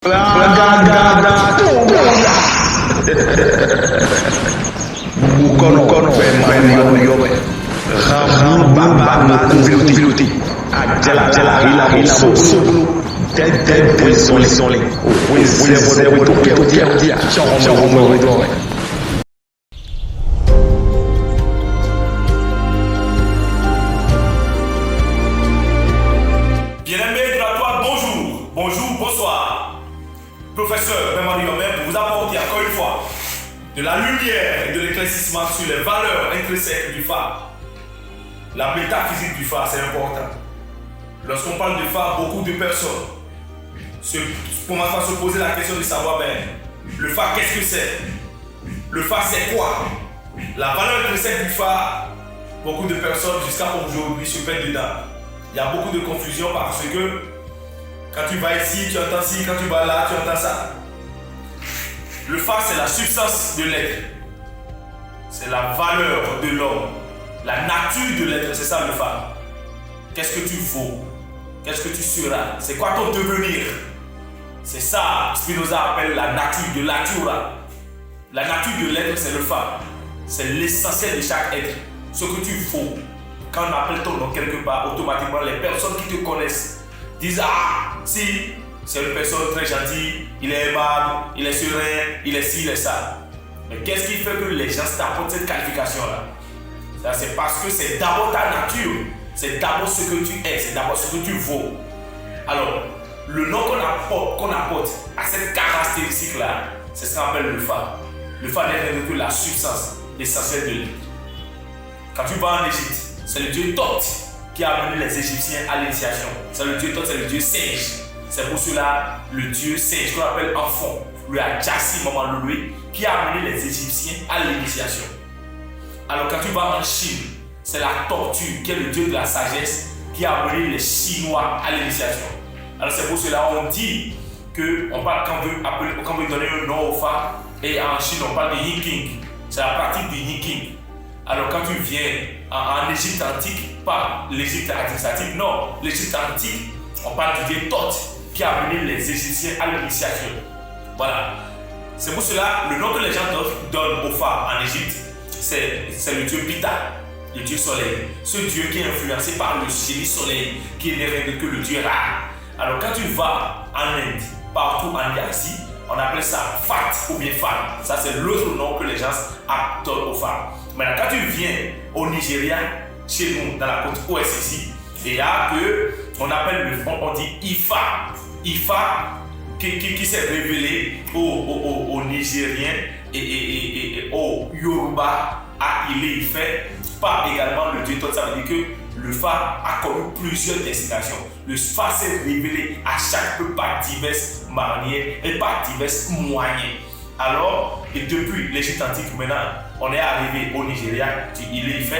Bukan fema Ram baba piloté Ajala hila sobulu Tete solé Zéro tout dia Chama Bien-aimés de la Toile, bonjour, bonsoir. Professeur Memari Yomen pour vous apporter encore une fois de la lumière et de l'éclaircissement sur les valeurs intrinsèques du phare. La métaphysique du phare, c'est important. Lorsqu'on parle de phare, beaucoup de personnes commencent à se poser la question de savoir, le phare, qu'est-ce que c'est? Le phare, c'est quoi? La valeur intrinsèque du phare, beaucoup de personnes jusqu'à aujourd'hui se perdent dedans. Il y a beaucoup de confusion parce que quand tu vas ici, tu entends ci, quand tu vas là, tu entends ça. Le phare, c'est la substance de l'être. C'est la valeur de l'homme. La nature de l'être, c'est ça le phare. Qu'est-ce que tu vaux? Qu'est-ce que tu seras? C'est quoi ton devenir? C'est ça, Spinoza appelle la nature de natura. La nature de l'être, c'est le phare. C'est l'essentiel de chaque être. Ce que tu vaux. Quand on appelle ton nom quelque part, automatiquement, les personnes qui te connaissent disent: ah, si, c'est une personne très gentille, il est aimable, il est serein, il est ci, il est ça. Mais qu'est-ce qui fait que les gens t'apportent cette qualification-là? Ça, c'est parce que c'est d'abord ta nature, c'est d'abord ce que tu es, c'est d'abord ce que tu vaux. Alors, le nom qu'on apporte à cette caractéristique-là, c'est ce qu'on appelle le phare. Le phare n'est rien que la substance essentielle de l'être. Quand tu vas en Égypte, c'est le dieu Thoth qui a amené les Égyptiens à l'initiation. C'est le dieu Thoth, c'est le dieu singe. C'est pour cela le dieu singe qu'on appelle enfant, le Adjassi Maman Loué, qui a amené les Égyptiens à l'initiation. Alors quand tu vas en Chine, c'est la tortue qui est le dieu de la sagesse qui a amené les Chinois à l'initiation. Alors c'est pour cela on dit que on parle quand on veut donner un nom au phare, et en Chine on parle de Yiking. C'est la pratique du Yiking. Alors quand tu viens en Égypte antique, pas l'Égypte administrative, non, l'Égypte antique, on parle du dieu Thoth qui a amené les Égyptiens à l'initiation. Voilà. C'est pour cela le nom que les gens donnent au phare en Égypte, c'est le dieu Ptah, le dieu soleil. Ce dieu qui est influencé par le génie soleil, qui n'est rien que le dieu Ra. Alors quand tu vas en Inde, partout en Asie, on appelle ça Fat ou bien Fat. Ça c'est l'autre nom que les gens donnent au phare. Maintenant, quand tu viens au Nigeria, chez nous, dans la côte ouest ici, il y a que on appelle on dit Ifa. Ifa qui s'est révélé aux Nigériens et aux Yoruba à Ile-Ife, par également le dieu Thoth. Ça veut dire que le phare a connu plusieurs destinations. Le phare s'est révélé à chaque peu par diverses manières et par divers moyens. Alors, et depuis l'Égypte antique, maintenant, on est arrivé au Nigeria, du Ile-Ife,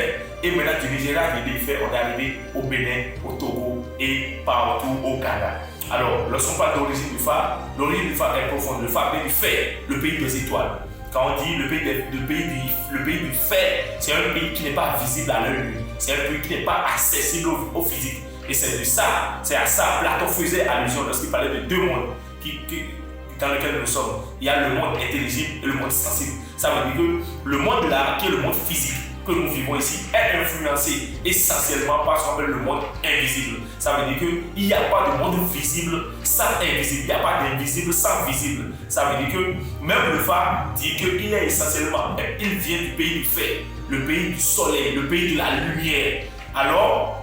et maintenant du Nigeria, du Ile-Ife, on est arrivé au Bénin, au Togo et partout au Ghana. Alors, lorsqu'on parle d'origine du phare est profonde. Le phare vient du fer, le pays des étoiles. Quand on dit le pays du fer, c'est un pays qui n'est pas visible à l'œil nu. C'est un pays qui n'est pas accessible au physique. Et c'est à ça Platon faisait allusion lorsqu'il parlait de deux mondes dans lequel nous sommes. Il y a le monde intelligible et le monde sensible. Ça veut dire que le monde là, qui est le monde physique que nous vivons ici, est influencé essentiellement par ce qu'on appelle le monde invisible. Ça veut dire qu'il n'y a pas de monde visible sans invisible. Il n'y a pas d'invisible sans visible. Ça veut dire que même le phare dit qu'il est essentiellement, il vient du pays du fer, le pays du soleil, le pays de la lumière. Alors,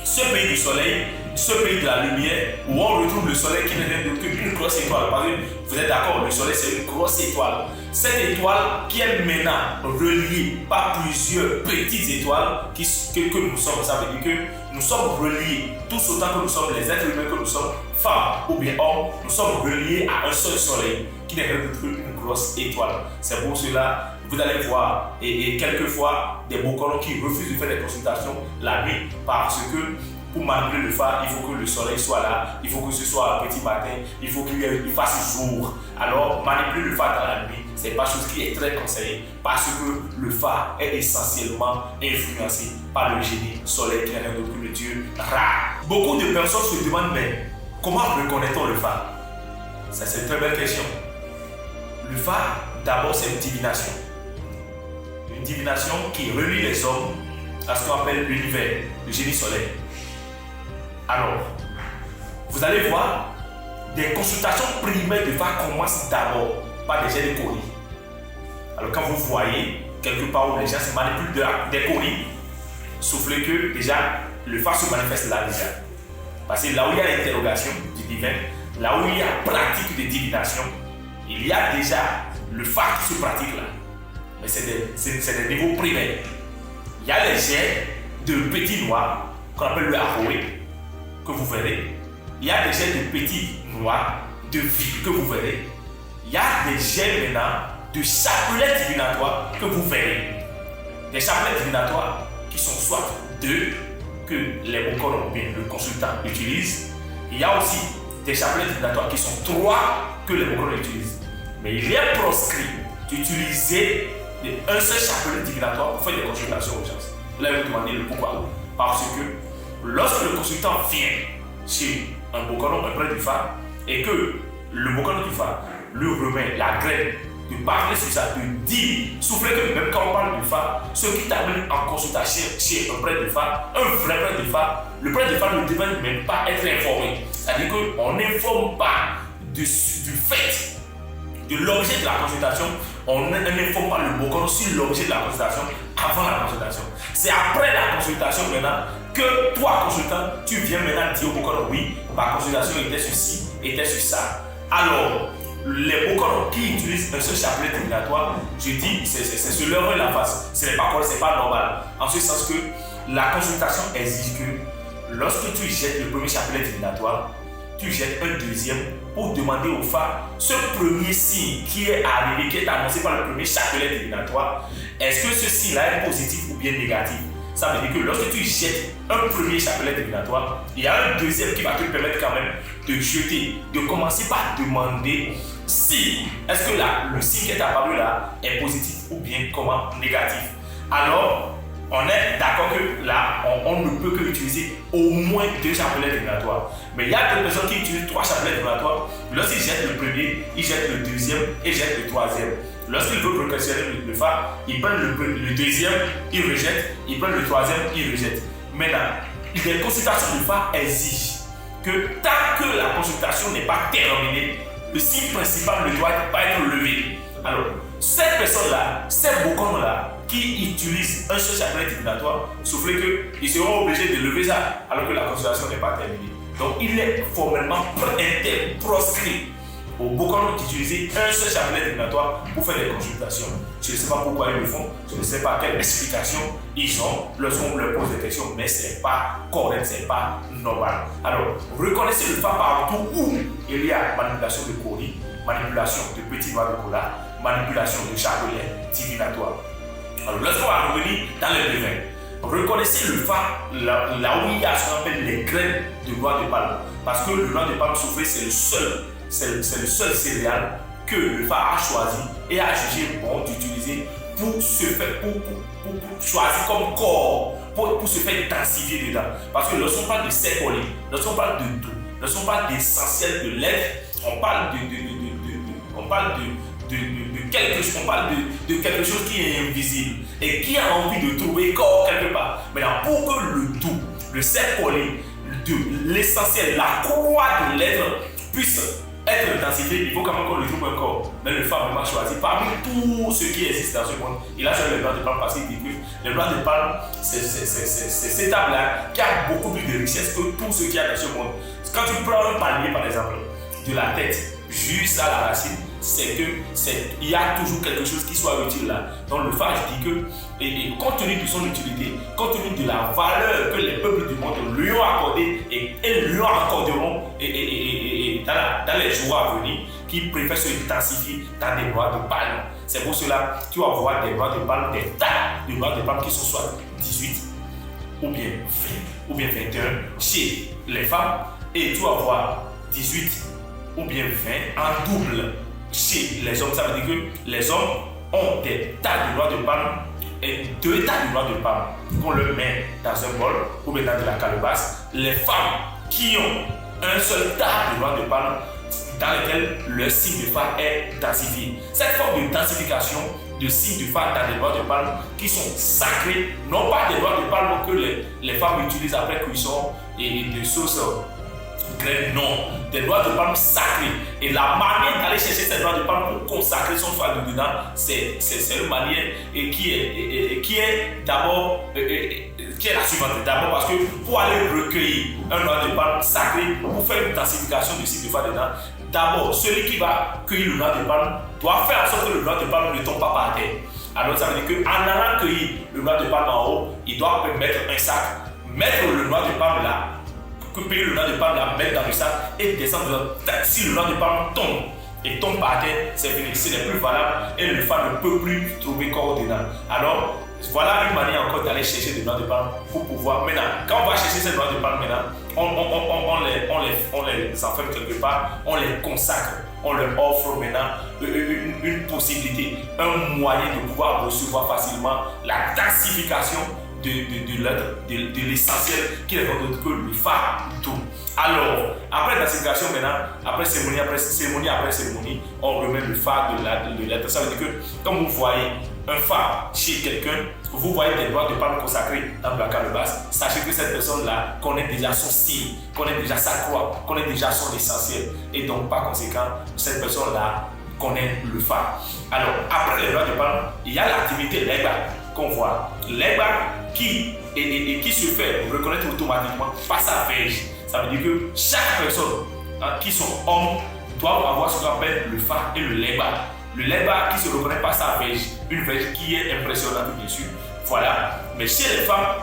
ce pays du soleil, ce pays de la lumière, où on retrouve le soleil qui n'est rien d'autre qu'une grosse étoile. Parce que vous êtes d'accord, le soleil c'est une grosse étoile. Cette étoile qui est maintenant reliée par plusieurs petites étoiles que nous sommes. Ça veut dire que nous sommes reliés, tous autant que nous sommes les êtres humains, que nous sommes femmes ou bien hommes, nous sommes reliés à un seul soleil qui n'est rien d'autre qu'une grosse étoile. C'est pour cela vous allez voir et quelquefois des Bokono qui refusent de faire des consultations la nuit parce que pour manipuler le phare, il faut que le soleil soit là, il faut que ce soit un petit matin, il faut qu'il fasse jour. Alors, manipuler le phare dans la nuit, c'est pas chose qui est très conseillée parce que le phare est essentiellement influencé par le génie soleil qui n'est rien d'autre que le dieu Ra. Beaucoup de personnes se demandent, mais comment reconnaît-on le phare? Ça, c'est une très belle question. Le phare, d'abord, c'est une divination. Une divination qui relie les hommes à ce qu'on appelle l'univers, le génie solaire. Alors, vous allez voir, des consultations primaires de phare commencent d'abord par des jets de colis. Alors, quand vous voyez quelque part où les gens se manipulent des colis, soufflez que déjà le phare se manifeste là déjà. Parce que là où il y a l'interrogation du divin, là où il y a pratique de divination, il y a déjà le phare qui se pratique là. Mais c'est des niveaux primaires. Il y a les jets de petits noirs qu'on appelle le Aroé, que vous verrez. Il y a des jets de petits noirs de vie que vous verrez. Il y a des jets maintenant de chapelets divinatoires que vous verrez. Des chapelets divinatoires qui sont soit deux que les Bokor ou bien le consultant utilise. Il y a aussi des chapelets divinatoires qui sont trois que les Bokor utilisent. Mais il est proscrit d'utiliser un seul chapelet divinatoire pour faire des consultations aux gens. Vous allez vous demander le pourquoi. Parce que lorsque le consultant vient chez un Bokor, un prêtre du phare, et que le Bokor du phare lui remet la graine de parler sur ça, de dire, souffler que même quand on parle du phare, ceux qui t'amènent en consultation chez un prêtre de phare, un vrai prêtre de phare, le prêtre de phare ne devrait même pas être informé. C'est-à-dire qu'on n'informe pas du fait de l'objet de la consultation, on n'informe pas le Bokor sur l'objet de la consultation avant la consultation. C'est après la consultation maintenant que toi, consultant, tu viens maintenant dire au Bokor, oui, ma consultation était sur ci, était sur ça. Alors, les Bokor qui utilisent un seul chapelet divinatoire, je dis, c'est se leurrer la face. Ce n'est pas correct, c'est pas normal. En ce sens que la consultation exige que lorsque tu jettes le premier chapelet divinatoire, tu jettes un deuxième pour demander au phare ce premier signe qui est arrivé, qui est annoncé par le premier chapelet divinatoire. Est-ce que ce signe-là est positif ou bien négatif? Ça veut dire que lorsque tu jettes un premier chapelet divinatoire, il y a un deuxième qui va te permettre quand même de jeter, de commencer par demander si est-ce que le signe qui est apparu là est positif ou bien comment négatif. Alors, on est d'accord que là, on ne peut que utiliser au moins 2 chapelets divinatoires. Mais il y a des personnes qui utilisent 3 chapelets divinatoires. Lorsqu'ils jettent le premier, ils jettent le deuxième et jettent le troisième. Lorsqu'ils veulent progressionner le phare, ils prennent le deuxième, ils rejettent, ils prennent le troisième, ils rejettent. Maintenant, les consultations du phare exigent que tant que la consultation n'est pas terminée, le signe principal ne doit pas être levé. Alors, cette personne-là, ces Bokor-là, qui utilisent un seul chapelet divinatoire, soufflez qu'ils seront obligés de lever ça alors que la consultation n'est pas terminée. Donc, il est formellement proscrit aux Bokor d'utiliser un seul chapelet divinatoire pour faire des consultations. Je ne sais pas pourquoi ils le font, je ne sais pas quelle explication ils ont lorsqu'on leur pose des questions, mais ce n'est pas correct, ce n'est pas normal. Alors, reconnaissez le phare partout où il y a manipulation de colis, manipulation de petits doigts de cola, manipulation de chapelet divinatoire. Alors, lorsqu'on va revenir dans le devin, reconnaissez le phare là où il y a ce qu'on appelle les graines de noix de palme. Parce que le noix de palme soufflé, c'est le seul céréal que le phare a choisi et a jugé bon d'utiliser pour choisir comme corps, pour se faire densifier dedans. Parce que lorsqu'on parle de sécolis, lorsqu'on parle de doux, lorsqu'on parle d'essentiel de l'être, on parle de quelque chose qui est invisible et qui a envie de trouver corps quelque part. Maintenant, pour que le doux, le sécolis, l'essentiel, la croix de l'être puisse être densifié, il faut quand même qu'on le trouve un corps. Mais le phare vraiment choisi parmi tout ce qui existe dans ce monde. Il a choisi le blanc de palme parce qu'il dit que le blanc de palme, c'est cet arbre-là qui a beaucoup plus de richesse que tout ce qu'il y a dans ce monde. Quand tu prends un palmier, par exemple, de la tête jusqu'à la racine, il y a toujours quelque chose qui soit utile là. Donc le phare dit que, et compte tenu de son utilité, compte tenu de la valeur que les peuples du monde lui ont accordée et lui accorderont dans les jours à venir, qui préfèrent se intensifier dans des noix de palme. C'est pour cela que tu vas voir des noix de palme, des tas de noix de palme qui sont soit 18 ou bien 20 ou bien 21 chez les femmes, et tu vas voir 18 ou bien 20 en double chez les hommes. Ça veut dire que les hommes ont des tas de noix de palme et 2 tas de noix de palme qu'on leur met dans un bol ou bien dans de la calebasse. Les femmes qui ont un seul tas de noix de palme dans lesquels le signe de phare est densifié. Cette forme de densification de signes de phare dans les noix de palme qui sont sacrés, non pas des noix de palme que les femmes utilisent après cuisson et de sauce graine, non, des noix de palme sacrées. Et la manière d'aller chercher ces noix de palme pour consacrer son phare dedans, c'est une manière qui est d'abord qui est la suivante. D'abord parce que pour aller recueillir un noix de palme sacré, pour faire une densification du signe de phare dedans, d'abord, celui qui va cueillir le noix de palme doit faire en sorte que le noix de palme ne tombe pas par terre. Alors ça veut dire qu'en allant cueillir le noix de palme en haut, il doit mettre un sac, mettre le noix de palme là, couper le noix de palme là, mettre dans le sac et descendre. Si le noix de palme tombe et tombe par terre, c'est fini, ce n'est plus valable et le phare ne peut plus trouver corps dedans. Alors, voilà une manière encore d'aller chercher des noix de palme pour pouvoir. Maintenant, quand on va chercher ces noix de palme, maintenant, on les enferme quelque part, on les consacre, on leur offre maintenant une possibilité, un moyen de pouvoir recevoir facilement la densification de l'essentiel qui est d'autre que le phare du tout. Alors, après densification maintenant, après cérémonie, on remet le phare de l'être. Ça veut dire que, comme vous voyez un phare chez quelqu'un, vous voyez des noix de palme consacrées dans la calebasse, sachez que cette personne-là connaît déjà son style, connaît déjà sa croix, connaît déjà son essentiel. Et donc, par conséquent, cette personne-là connaît le phare. Alors, après les noix de palme, il y a l'activité legba qu'on voit. Legba qui se fait reconnaître automatiquement par sa verge. Ça veut dire que chaque personne qui sont hommes doivent avoir ce qu'on appelle le phare et le legba. Le legba qui se reconnaît par sa verge, une verge qui est impressionnante bien sûr. Voilà. Mais chez les femmes,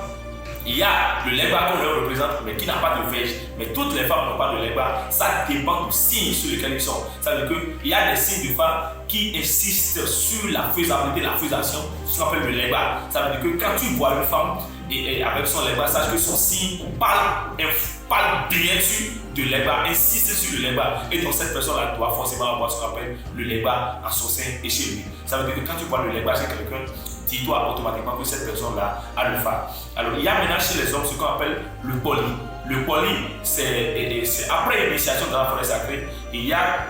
il y a le legba qu'on leur représente, mais qui n'a pas de verge. Mais toutes les femmes n'ont pas de legba. Ça dépend du signe sur lequel ils sont. Ça veut dire qu'il y a des signes de femmes qui insistent sur la faisabilité, la faisation, ce qu'on appelle le legba. Ça veut dire que quand tu vois une femme et avec son legba, sache que son signe parle bien sûr de legba, insiste sur le legba. Et donc cette personne-là doit forcément avoir ce qu'on appelle le legba en son sein et chez lui. Ça veut dire que quand tu vois le legba chez quelqu'un, dis-toi automatiquement que cette personne-là a le phare. Alors, il y a maintenant chez les hommes ce qu'on appelle le poli. Le poli, c'est après l'initiation dans la forêt sacrée, il y a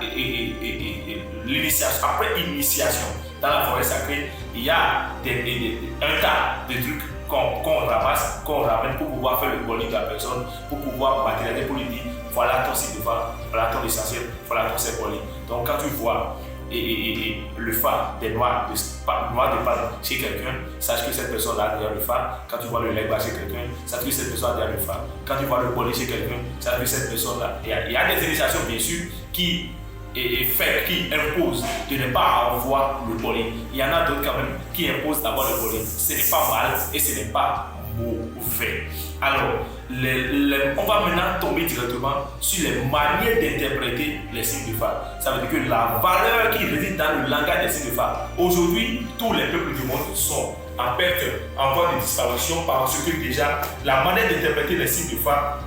l'initiation. Après initiation dans la forêt sacrée, il y a un tas de trucs qu'on ramasse, qu'on ramène pour pouvoir faire le poli de la personne, pour pouvoir matérialiser, pour lui dire voilà ton signe de phare, voilà ton essentiel, voilà ton c'est poli. Donc, quand tu vois le phare des noix de palme chez quelqu'un, sache que cette personne a déjà le phare. Quand tu vois le legba chez quelqu'un, sache que cette personne a déjà le phare. Quand tu vois le poli chez quelqu'un, sache que cette personne là. Il y a des initiations bien sûr qui imposent de ne pas avoir le poli. Il y en a d'autres quand même qui imposent d'avoir le poli. Ce n'est pas mal et ce n'est pas mauvais. Alors, on va maintenant tomber directement sur les manières d'interpréter les signes de phare. Ça veut dire que la valeur qui réside dans le langage des signes de phare. Aujourd'hui, tous les peuples du monde sont en perte, en voie de disparition parce que déjà, la manière d'interpréter les signes de phare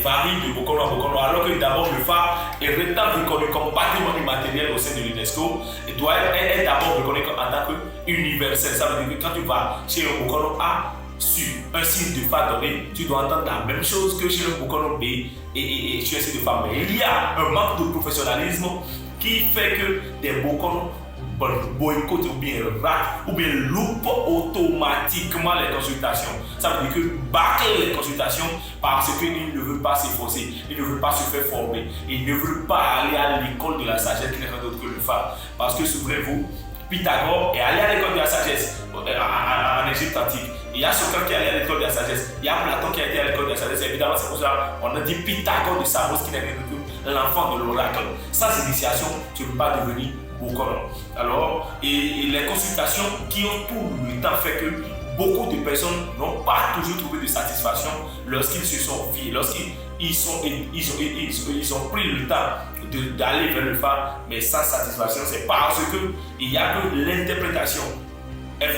varie de Bokono à Bokono, alors que d'abord le phare est reconnu comme patrimoine immatériel au sein de l'UNESCO et doit être d'abord reconnu en tant qu'universel. Ça veut dire que quand tu vas chez un Bokono A, sur un signe de phare donné, tu dois entendre la même chose que chez le Bokono B et sur un signe de phare. Mais il y a un manque de professionnalisme qui fait que des Bokono boycottent ou bien ratent ou bien loupent automatiquement les consultations. Ça veut dire que bâclent les consultations parce qu'ils ne veulent pas s'efforcer, ils ne veulent pas se faire former, ils ne veulent pas aller à l'école de la sagesse qui n'est rien d'autre que le phare. Parce que souvenez-vous, Pythagore est allé à l'école de la sagesse en Égypte antique. Il y a Socrate qui est allé à l'école de la sagesse. Il y a Platon qui a été à l'école de la sagesse. Évidemment, c'est pour ça qu'on a dit Pythagore de Samos qui n'est rien d'autre que l'enfant de l'oracle. Sans initiation, tu ne peux pas devenir Bokono. Alors, et les consultations qui ont tout le temps fait que beaucoup de personnes n'ont pas toujours trouvé de satisfaction lorsqu'ils se sont fiés, lorsqu'ils ont pris le temps d'aller vers le phare, mais sans satisfaction. C'est parce qu'il n'y a que l'interprétation.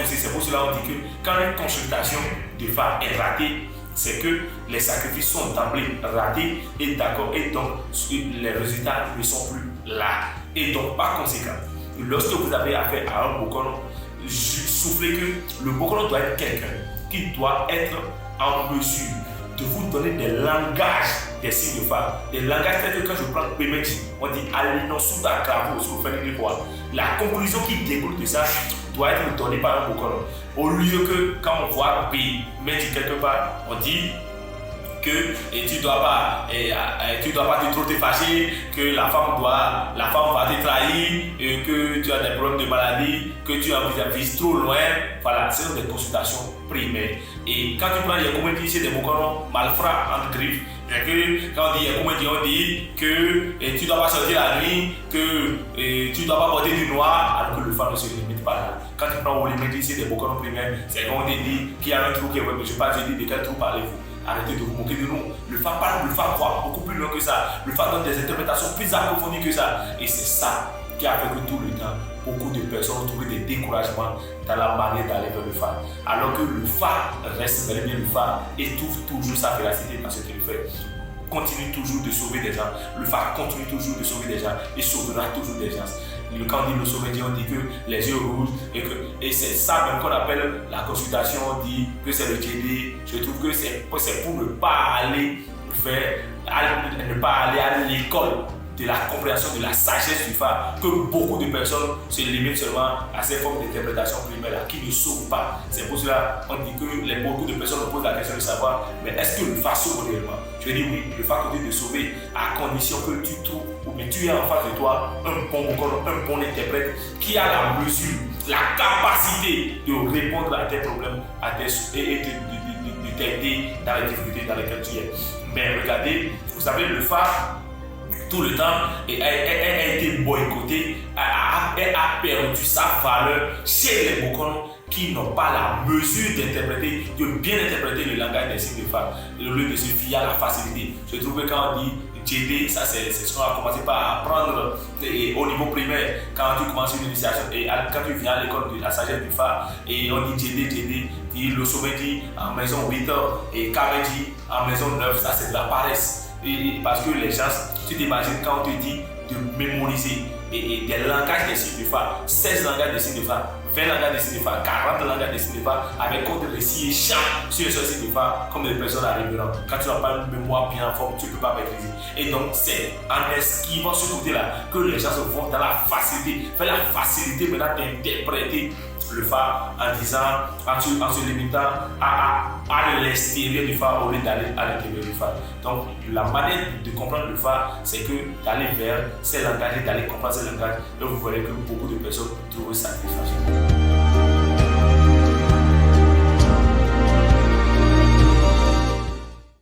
C'est pour cela qu'on dit que quand une consultation de phare est ratée, c'est que les sacrifices sont d'emblée ratés et d'accord, et donc les résultats ne sont plus là. Et donc, par conséquent, lorsque vous avez affaire à un Bokono, soufflez que le Bokono doit être quelqu'un qui doit être en mesure de vous donner des langages des signes de phare. Des langages tels que quand je prends Pémédi, on dit Alinosuda Kravo, si vous faites une fois. La conclusion qui découle de ça doit être donnée par un Bokono. Au lieu que quand on voit Pémédi quelque part, on dit que tu dois pas trop te fâcher, que la femme va te trahir, que tu as des problèmes de maladie, que tu envisages trop loin. Voilà, ce sont des consultations primaires. Et quand tu prends les comédies chez des Bokono, malfrats en griffe, quand on dit comédie, on dit que tu ne dois pas sortir la nuit, que tu ne dois pas porter du noir, alors que le phare ne se limite pas là. Quand tu prends les comédies chez des Bokono primaires, c'est quand on te dit qu'il y a un trou qui est vrai, mais je ne sais pas de quel trou parlez-vous. Arrêtez de vous moquer de nous. Le phare parle, le phare voit beaucoup plus loin que ça. Le phare donne des interprétations plus approfondies que ça. Et c'est ça qui a fait que tout le temps, beaucoup de personnes ont trouvé des découragements dans la manière d'aller vers le phare. Alors que le phare reste bel et bien le phare et trouve toujours sa véracité dans ce qu'il fait. Continue toujours de sauver des gens. Le phare continue toujours de sauver des gens et sauvera toujours des gens. Quand on dit le sauver, on dit que les yeux rouges et c'est ça même qu'on appelle la consultation. On dit que c'est le JD. Je trouve que c'est pour ne pas aller à l'école de la compréhension de la sagesse du phare, que beaucoup de personnes se limitent seulement à ces formes d'interprétation primaire qui ne sauvent pas. C'est pour cela qu'on dit que beaucoup de personnes posent la question de savoir, mais est-ce que le phare sauve réellement? Je dis oui, le phare continue de sauver à condition que tu trouves ou bien tu aies en face de toi un bon interprète qui a la mesure, la capacité de répondre à tes problèmes et de t'aider dans les difficultés dans lesquelles tu es. Mais regardez, vous savez, le phare tout le temps a été boycotté, a perdu sa valeur chez les Bokono qui n'ont pas la mesure d'interpréter, de bien interpréter le langage des signes de phare, au lieu de se fier à la facilité. Je trouve que quand on dit JD, ça c'est ce qu'on a commencé par apprendre au niveau primaire, quand tu commences une initiation et quand tu viens à l'école de la sagesse du phare et on dit JD, le sommet dit en maison 8 heures et Kamé dit en maison 9, ça c'est de la paresse. Et parce que les gens, tu t'imagines quand on te dit de mémoriser et des langages des signes de phare, 16 langages des signes de phare, 20 langages des signes de phare, 40 langages des signes de phare, avec contre récits et chants sur ce signe de phare, comme des personnes à révérend. Quand tu n'as pas une mémoire bien en forme, tu ne peux pas maîtriser. Et donc, c'est en esquivant ce côté-là que les gens se vont dans la facilité, faire la facilité maintenant d'interpréter le phare en disant, en se limitant à l'extérieur du phare au lieu d'aller à l'intérieur du phare. Donc, la manière de comprendre le phare, c'est que d'aller vers ces langages et d'aller comprendre ces langages, et vous verrez que beaucoup de personnes trouvent ça très facile.